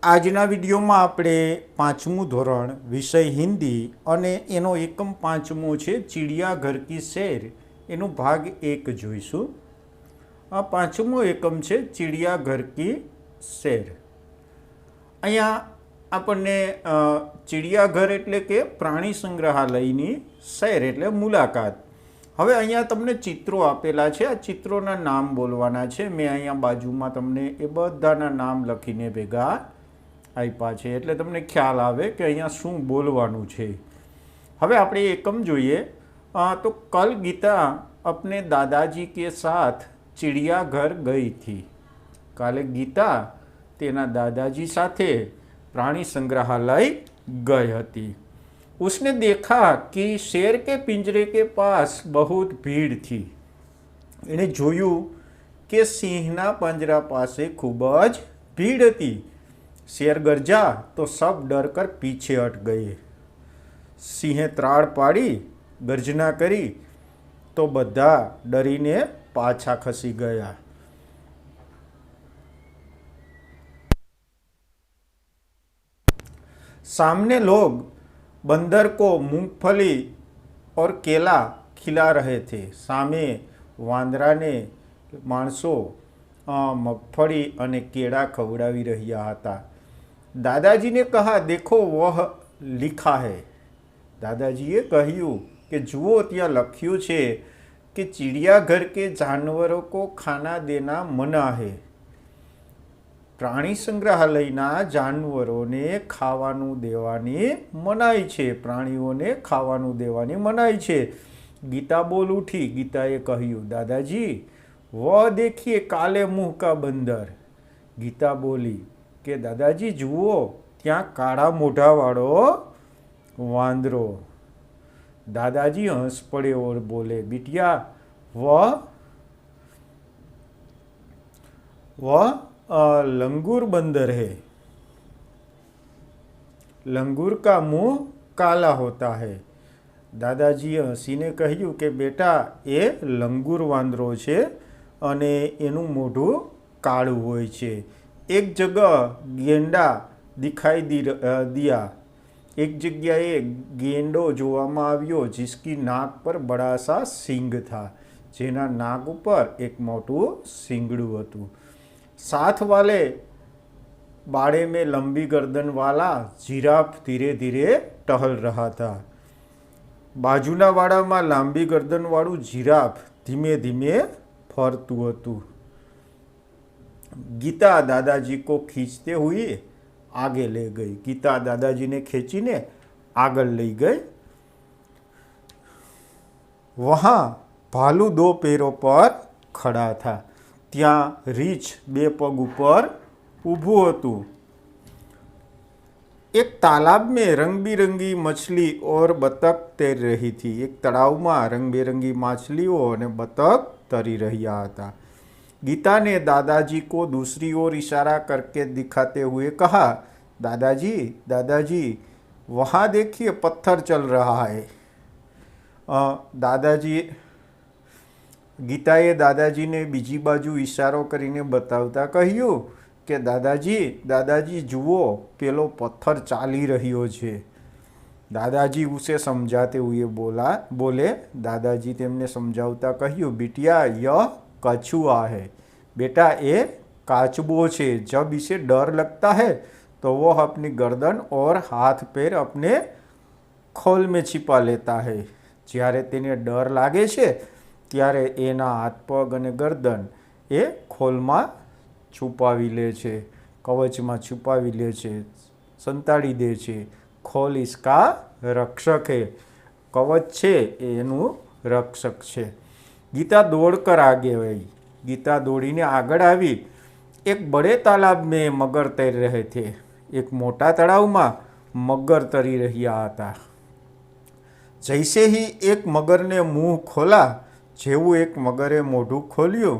આજના વિડીયોમાં આપણે પાંચમું ધોરણ વિષય હિન્દી અને એનો એકમ પાંચમો છે ચિડિયાઘર કી સૈર એનો ભાગ 1 જોઈશું। આ પાંચમો એકમ છે ચિડિયાઘર કી સૈર। અહીંયા આપણને ચિડિયાઘર એટલે કે પ્રાણી સંગ્રહાલયની સૈર એટલે મુલાકાત। હવે અહીંયા તમને ચિત્રો આપેલા છે, આ ચિત્રોના નામ બોલવાના છે। મેં અહીંયા બાજુમાં તમને એ બધાના નામ લખીને ભેગા આપ્યા છે એટલે તમને ખ્યાલ આવે કે અહીંયા શું બોલવાનું છે। હવે આપણે એકમ જોઈએ તો કલ ગીતા अपने दादाजी के साथ चिड़ियाघर गई थी। काले गीता तेना दादाजी साथे प्राणी संग्रहालय गई हती। उसने देखा कि शेर के पिंजरे के पास बहुत भीड़ थी। एने जोयू के सिंहना पंजरा पासे खूब ज भीड़ थी। शेर गरजा तो सब डर कर पीछे हट गए। सिंहे त्राड़ पाड़ी गर्जना करी तो बधा डरीने पाछा खसी गया। सामने लोग बंदर को मूंगफली और केला खिला रहे थे। सामे वांदरा ने माणसो मगफड़ी अने केड़ा खवड़ावी रह्या हता। दादाजी ने कहा, देखो वह लिखा है। दादाजीए कह्यु कि जुओ त्यां लख्यु छे कि चिड़ियाघर के जानवरों को खाना देना मना है। प्राणी संग्रहालयना जानवरोने खावानुं देवानी मनाई छे। प्राणीओने खावानुं देवानी मनाई छे। गीता बोल उठी। गीताए कह्यु, दादाजी वह देखिए काले मुंह का बंदर। गीता बोली कि दादाजी जुओ त्यां काळा मोढावाळो वांदरो। दादाजी हंस पड़े और बोले, बिटिया वह लंगूर बंदर है। लंगूर का मुंह काला होता है। दादाजी हसीने कह्यु कि बेटा ए लंगूर वांदरो छे अने एनुं मोढुं काळुं होय छे। एक जगह गेंडा दिखाई दिया। एक जगह गेंडो जोवामां आव्यो जिसकी नाक पर बड़ा सा सींग था। जेना नाक ऊपर एक मोटू सींगड़ू हतुं। साथ वाले बाड़े में लंबी गर्दन वाला जिराफ धीरे धीरे टहल रहा था। बाजूना वाड़ामां लांबी गर्दन वाळुं जिराफ धीमे धीमे फरतुं हतुं। गीता दादाजी को खींचते हुए आगे ले गई। गीता दादाजी ने खींचीने आगे ले गई। वहां भालू 2 पैरों पर खड़ा था। त्यां रीछ 2 पग ऊपर ऊभुं हतुं। एक तालाब में रंग बिरंगी मछली और बतख तैर रही थी। एक तड़ाव में रंग बिरंगी माछलीओ और बतख तरी रह्या हता। गीता ने दादाजी को दूसरी ओर इशारा करके दिखाते हुए कहा, दादाजी दादाजी वहाँ देखिए पत्थर चल रहा है। दादाजी गीताए दादाजी ने बीजी बाजू इशारो करीने बतावता कह्यु कि दादाजी दादाजी जुओ पेलो पत्थर चाली रह्यो छे। दादाजी उसे समझाते हुए बोले दादाजी तेमने समझावता कह्यु, बिटिया यह कछुआ है। बेटा ये काचबो छे। जब इसे डर लगता है तो वह अपनी गर्दन और हाथ पैर अपने खोल में छिपा लेता है। ज्यारे तेने डर लागे छे त्यारे एना हाथ पग अने गर्दन ए खोल में छुपावी ले छे, कवच में छुपावी ले छे, संताड़ी दे छे। खोल इसका रक्षक है। कवच छे एनु रक्षक छे। गीता दौड़कर आगे आई। गीता दौड़ीने आगळ आवी। एक बड़े तालाब में मगर तैर रहे थे। एक मोटा तड़ाव में मगर तरी रह्या हता। जैसे ही एक मगर ने मुंह खोला, जेवुं एक मगरे मोढुं खोल्युं,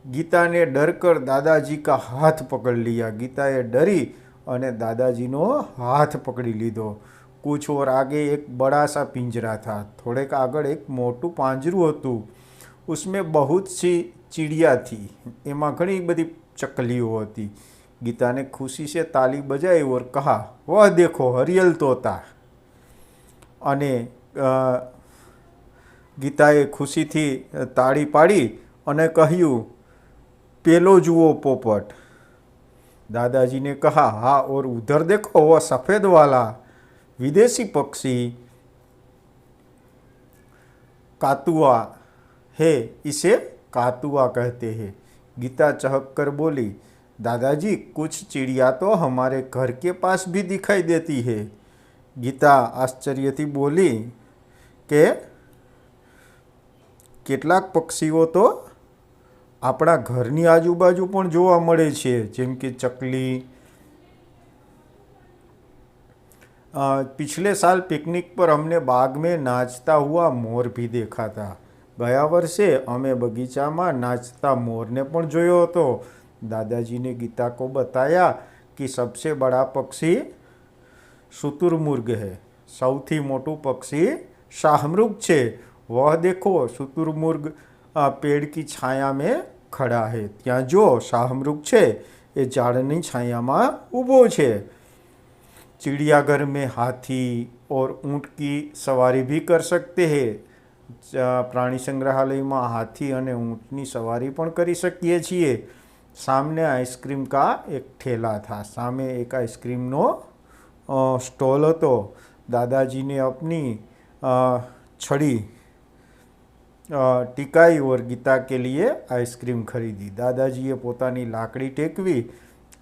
गीता ने डर कर दादाजी का हाथ पकड़ लिया। गीताए डरी अने दादाजीनो हाथ पकड़ी लीधो। कुछ और आगे एक बड़ा सा पिंजरा था। थोड़ेक आगळ एक मोटुं पांजरुं हतुं। उसमें बहुत सी चिड़िया थी। एमां घणी बधी चकलीओ हती। गीता ने खुशी से ताली बजाई और कहा, वह देखो हरियल तोता। अने गीताए खुशीथी ताड़ी पाड़ी अने कह्यु, पेलो जुओ पोपट। दादाजी ने कहा, हाँ, और उधर देखो वह सफ़ेद वाला विदेशी पक्षी कातुआ है, इसे कातुआ कहते हैं। गीता चहक कर बोली, दादाजी कुछ चिड़िया तो हमारे घर के पास भी दिखाई देती है। गीता आश्चर्यथी बोली के કેટલાક પક્ષીઓ તો આપણા ઘરની આજુબાજુ પણ જોવા મળે છે, જેમ કે ચકલી। पिछले साल पिकनिक पर हमने बाग में नाचता हुआ मोर भी देखा था। ગયા વર્ષે અમે બગીચામાં નાચતા મોરને પણ જોયો હતો। दादाजी ने गीता को बताया कि सबसे बड़ा पक्षी शुतुरमुर्ग है, સૌથી મોટું પક્ષી શાહમૃગ છે। वह देखो शुतुरमुर्ग पेड़ की छाया में खड़ा है। ત્યાં જો શાહમૃગ છે એ ઝાડની છાયામાં ઊભો છે। चिड़ियाघर में हाथी और ऊँट की सवारी भी कर सकते हैं। प्राणी संग्रहालय में हाथी और ऊँटनी सवारी पण करी सकीए छीए। सामने आइसक्रीम का एक ठेला था। सामे एक आइसक्रीमनो स्टॉल हतो। दादाजी ने अपनी छड़ी टिकाई और गीता के लिए आइसक्रीम खरीदी। दादाजीए पोतानी लाकड़ी टेकवी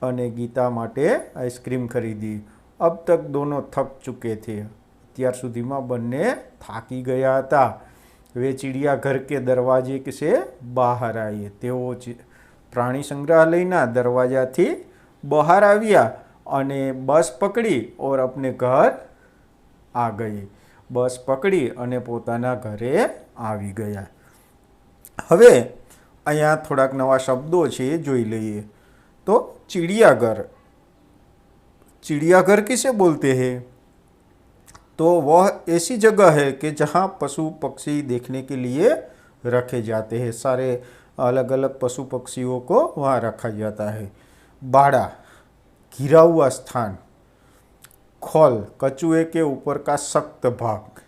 अने गीता माटे आइसक्रीम खरीदी। अब तक दोनों थक चुके थे। અત્યાર સુધીમાં બંને થાકી ગયા હતા। वे चिड़ियाघर के दरवाजे से बहार आए। તેઓ प्राणी संग्रहालयना दरवाजाथी बहार आव्या अने बस पकड़ी और अपने घर आ गए। बस पकड़ी अने पोताना घरे आवी गया। हवे अहींया थोड़ाक नवा शब्दों छे जोई लईए। तो चिड़ियाघर, चिड़ियाघर किसे बोलते हैं? तो वह ऐसी जगह है कि जहाँ पशु पक्षी देखने के लिए रखे जाते हैं। सारे अलग अलग पशु पक्षियों को वहाँ रखा जाता है। बाड़ा, घिरा हुआ स्थान। खोल, कछुए के ऊपर का सख्त भाग।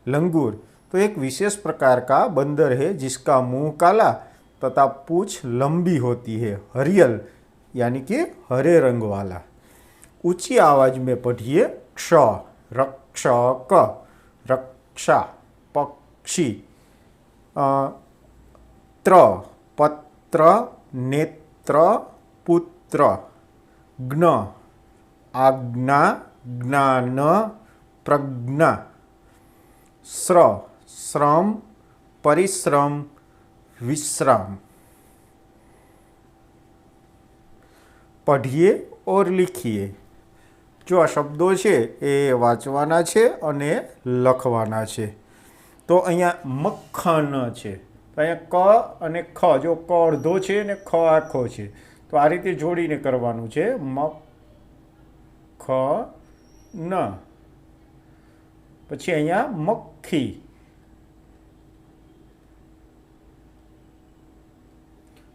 लंगूर, तो एक विशेष प्रकार का बंदर है जिसका मुंह काला तथा पूंछ लंबी होती है। हरियल, यानी कि हरे रंग वाला। ऊंची आवाज में पढ़िए, क्ष, रक्षक, रक्षा, पक्षी, त्र, पत्र, नेत्र, पुत्र, ज्ञ, आज्ञा, ज्ञान, प्रज्ञा, श्र, श्रम, परिश्रम, विश्राम। पढ़िए और लिखिए। जो आ शब्दों છે એ વાંચવાના છે અને લખવાના છે। તો અહીંયા મક્ખન છે, તો અહીંયા ક અને ખ, જો ક અડધો છે ને ખ આખો છે, તો આ રીતે જોડીને કરવાનું છે। મક્ખન, પછી અહીંયા મક્ખી,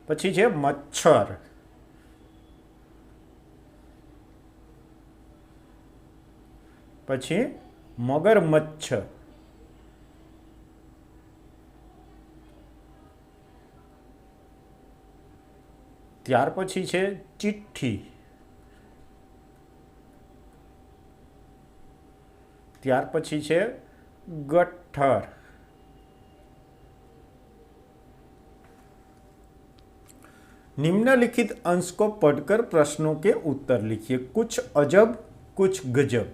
પછી છે મચ્છર, પછી મગરમચ્છ, ત્યાર પછી છે ચિઠ્ઠી, ત્યાર પછી છે ગઠ્ઠર, निम्नलिखित अंश को पढ़कर प्रश्नों के उत्तर लिखिए। कुछ अजब, कुछ गजब।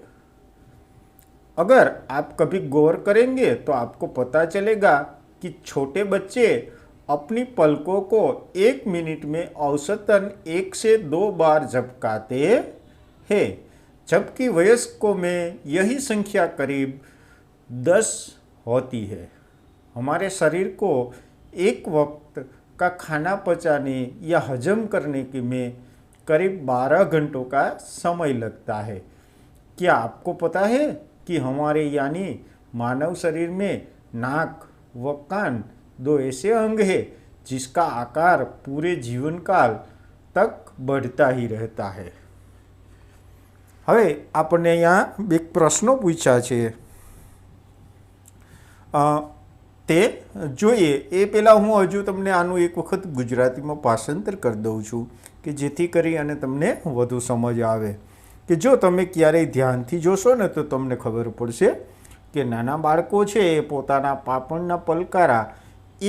अगर आप कभी गौर करेंगे तो आपको पता चलेगा कि छोटे बच्चे अपनी पलकों को 1 मिनट में औसतन 1 से 2 बार झपकाते हैं, जबकि वयस्कों में यही संख्या करीब 10 होती है। हमारे शरीर को एक वक्त का खाना पचाने या हजम करने के में करीब 12 घंटों का समय लगता है। क्या आपको पता है कि हमारे यानी मानव शरीर में नाक व कान 2 ऐसे अंग हैं जिसका आकार पूरे जीवन काल तक बढ़ता ही रहता है। હવે આપણને અહીંયા બે પ્રશ્નો પૂછ્યા છે, તે જોઈએ એ પહેલાં હું હજુ તમને આનું એક વખત ગુજરાતીમાં ભાષાંતર કરી દઉં છું કે જેથી કરી અને તમને વધુ સમજ આવે કે જો તમે ક્યારેય ધ્યાનથી જોશો ને તો તમને ખબર પડશે કે નાના બાળકો છે એ પોતાના પાપણના પલકારા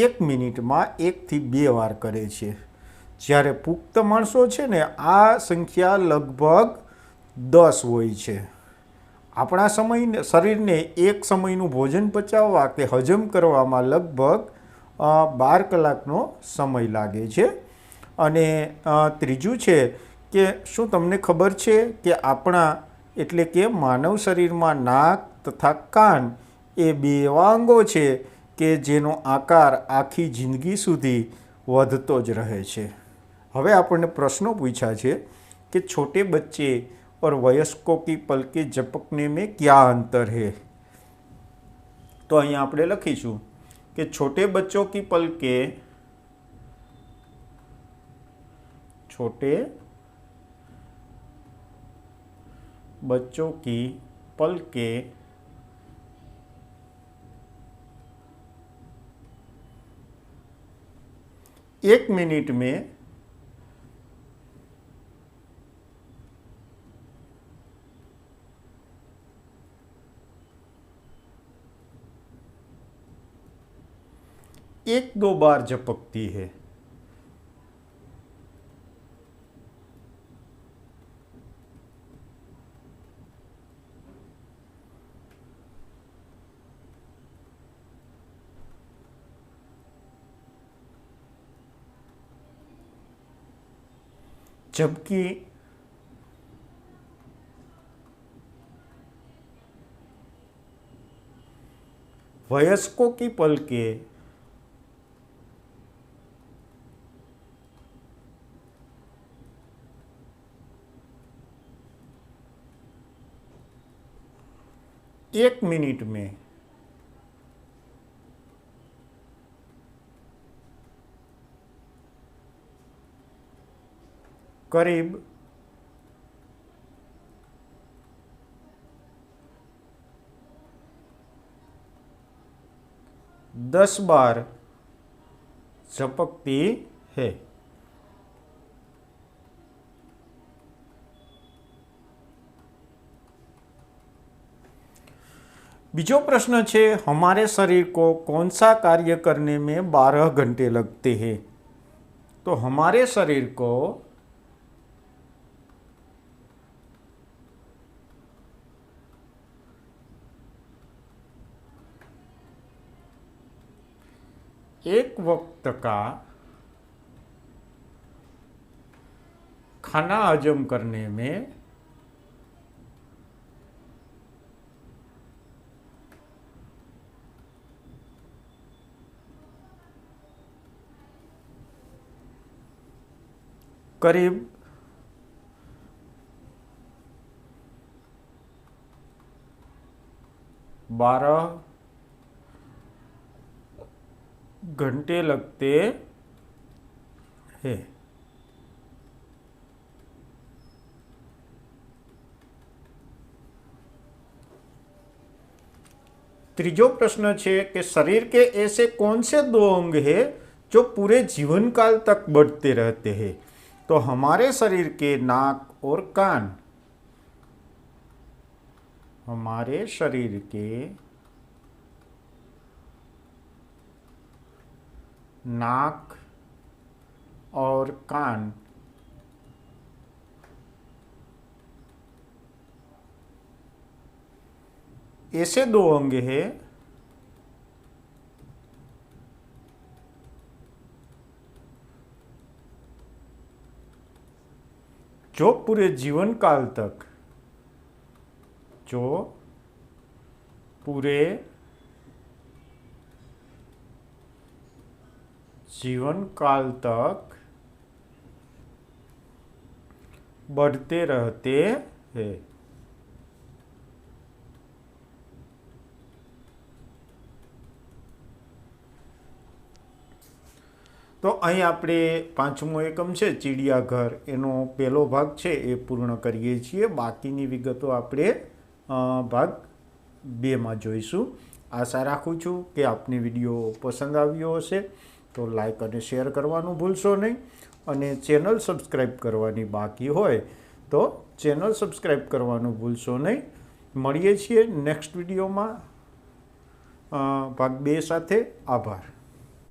1 મિનિટમાં 1 થી 2 વાર કરે છે, જ્યારે પુખ્ત માણસો છે ને આ સંખ્યા લગભગ 10 હોય છે. આપણા શરીરને એક સમયનું ભોજન પચાવવા કે હજમ કરવામાં લગભગ 12 કલાકનો સમય લાગે છે. અને ત્રીજું છે કે શું તમને ખબર છે કે આપણા એટલે કે માનવ શરીરમાં નાક તથા કાન એ બે એવા અંગો છે કે જેનો આકાર આખી જિંદગી સુધી વધતો જ રહે છે. હવે આપણને પ્રશ્નો પૂછ્યા છે કે છોટે બચ્ચે और वयस्कों की पल के झपकने में क्या अंतर है. तो અહીંયા આપણે લખીશું કે छोटे बच्चों की पलकें 1 मिनट में 1-2 बार झपकती है. जबकि वयस्कों की पलकें 1 मिनट में करीब 10 बार झपकती है. बीजो प्रश्न है हमारे शरीर को कौन सा कार्य करने में 12 घंटे लगते हैं. तो हमारे शरीर को एक वक्त का खाना हजम करने में करीब 12 घंटे लगते हैं. तीजो प्रश्न है कि शरीर के ऐसे कौन से 2 अंग हैं जो पूरे जीवन काल तक बढ़ते रहते हैं. तो हमारे शरीर के नाक और कान, हमारे शरीर के नाक और कान ऐसे 2 अंग हैं जो पूरे जीवन काल तक बढ़ते रहते हैं. તો અહીં આપણે 5મો એકમ છે ચિડિયાઘર, એનો પહેલો ભાગ છે એ પૂર્ણ કરીએ છીએ. બાકીની વિગતો આપણે ભાગ 2માં જોઈશું. આશા રાખું છું કે આપને વિડીયો પસંદ આવ્યો હશે. તો લાઈક અને શેર કરવાનું ભૂલશો નહીં, અને ચેનલ સબસ્ક્રાઈબ કરવાની બાકી હોય તો ચેનલ સબસ્ક્રાઈબ કરવાનું ભૂલશો નહીં. મળીએ છીએ નેક્સ્ટ વિડીયોમાં ભાગ 2 સાથે. આભાર.